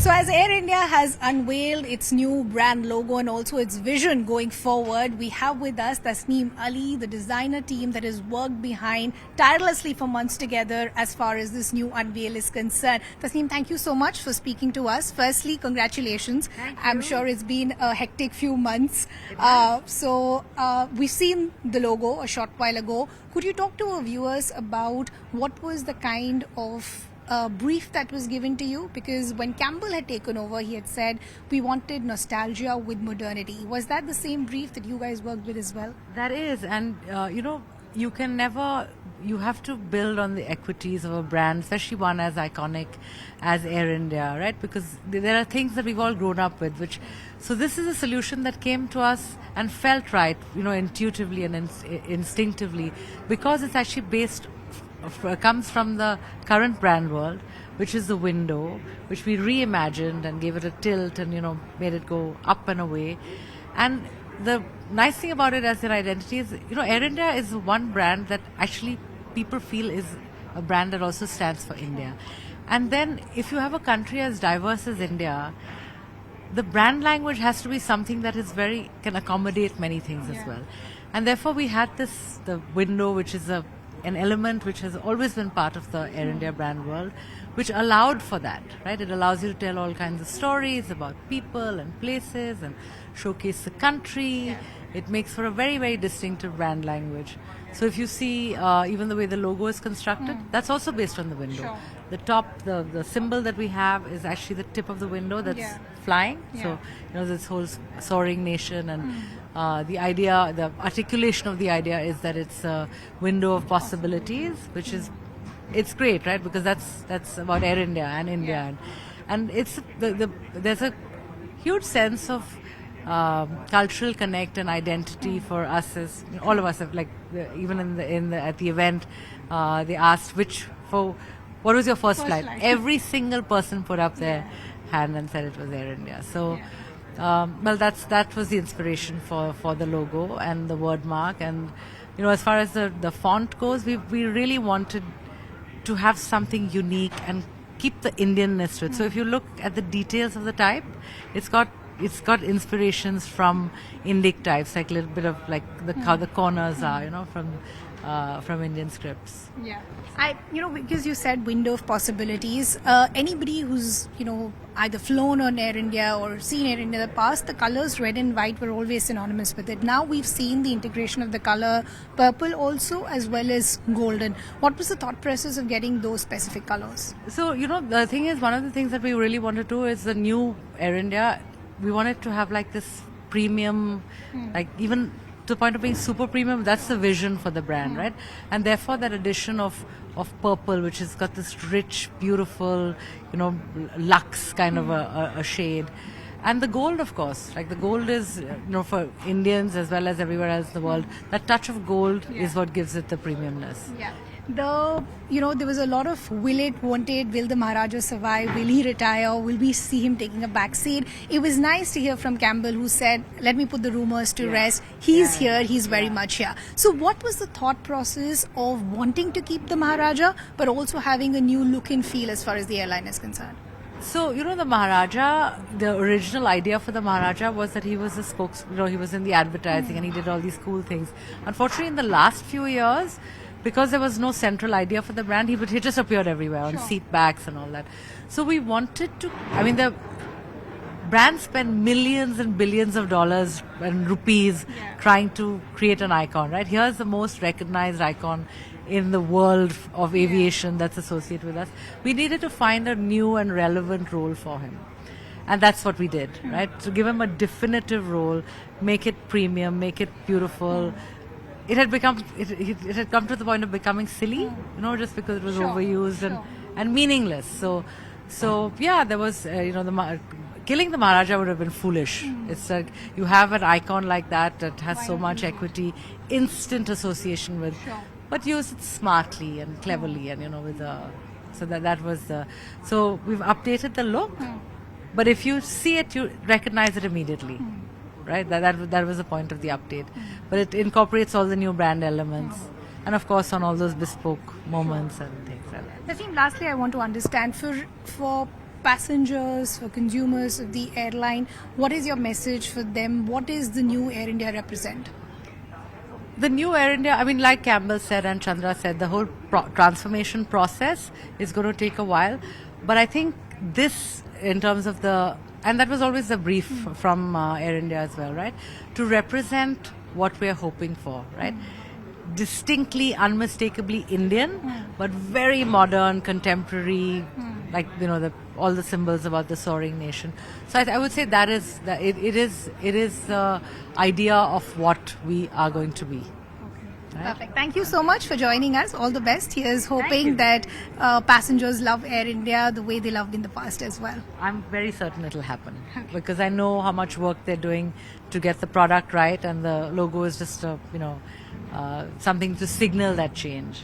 So as Air India has unveiled its new brand logo and also its vision going forward, we have with us Tasneem Ali, the designer team that has worked behind tirelessly for months together as far as this new unveil is concerned. Tasneem, thank you so much for speaking to us. Firstly, congratulations. Thank you. I'm sure it's been a hectic few months. We've seen the logo a short while ago. Could you talk to our viewers about what was the kind of brief that was given to you? Because when Campbell had taken over, he had said we wanted nostalgia with modernity. Was that the same brief that you guys worked with as well? That is, and you can never, you have to build on the equities of a brand, especially one as iconic as Air India, right? Because there are things that we've all grown up with, so this is a solution that came to us and felt right, intuitively and instinctively, because it's actually comes from the current brand world, which is the window, which we reimagined and gave it a tilt and made it go up and away. And the nice thing about it as an identity is, Air India is one brand that actually people feel is a brand that also stands for India. And then if you have a country as diverse as India, the brand language has to be something that is can accommodate many things as well. And therefore we had the window, which is an element which has always been part of the Air India brand world, which allowed for that, right? It allows you to tell all kinds of stories about people and places and showcase the country. Yeah. It makes for a very, very distinctive brand language. So if you see even the way the logo is constructed, that's also based on the window. Sure. The top, the symbol that we have is actually the tip of the window that's flying. Yeah. So, this whole soaring nation and the idea, the articulation of the idea is that it's a window of possibilities, which is, it's great, right? Because that's about Air India and India. Yeah. And it's there's a huge sense of cultural connect and identity for us as all of us have, like even at the event they asked what was your first flight? Every single person put up their hand and said it was Air India. So that was the inspiration for the logo and the word mark. And as far as the font goes, we really wanted to have something unique and keep the Indianness to it. So if you look at the details of the type, it's got inspirations from Indic types, like a little bit of like how the corners are, from Indian scripts. Yeah, because you said window of possibilities. Anybody who's either flown on Air India or seen Air India in the past, the colors red and white were always synonymous with it. Now we've seen the integration of the color purple also, as well as golden. What was the thought process of getting those specific colors? So the thing is, one of the things that we really want to do is the new Air India. We wanted to have like this premium, like even to the point of being super premium. That's the vision for the brand, right? And therefore that addition of purple, which has got this rich, beautiful, luxe kind of a shade. And the gold, of course, like the gold is, for Indians as well as everywhere else in the world, that touch of gold is what gives it the premiumness. Yeah. There was a lot of won't it, will the Maharaja survive, will he retire, will we see him taking a back seat? It was nice to hear from Campbell, who said, let me put the rumors to rest. He's here, he's very much here. So what was the thought process of wanting to keep the Maharaja, but also having a new look and feel as far as the airline is concerned? So, the Maharaja, the original idea for the Maharaja was that he was a spokesman, he was in the advertising and he did all these cool things. Unfortunately, in the last few years, because there was no central idea for the brand, he just appeared everywhere on seat backs and all that. So we wanted to, the brand spent millions and billions of dollars and rupees trying to create an icon, right? Here's the most recognized icon in the world of aviation that's associated with us. We needed to find a new and relevant role for him. And that's what we did, right? To give him a definitive role, make it premium, make it beautiful. It had come to the point of becoming silly, just because it was overused and meaningless. So there was, killing the Maharaja would have been foolish. It's like you have an icon like that has so much equity, instant association with, but use it smartly and cleverly, and so we've updated the look. But if you see it, you recognize it immediately. Right, that was the point of the update, but it incorporates all the new brand elements, and of course on all those bespoke moments and things like that. Lastly, I want to understand for passengers, for consumers of the airline? What is your message for them? What is the new Air India represent? The new Air India, I mean, like Campbell said and Chandra said, the whole transformation process is going to take a while. But I think this, in terms of and that was always the brief from Air India as well, right? To represent what we're hoping for, right? Distinctly, unmistakably Indian, but very modern, contemporary, like, all the symbols about the soaring nation. So I would say that is it is the idea of what we are going to be. Right? Perfect. Thank you so much for joining us. All the best. Here's hoping that passengers love Air India the way they loved in the past as well. I'm very certain it'll happen because I know how much work they're doing to get the product right, and the logo is just something to signal that change.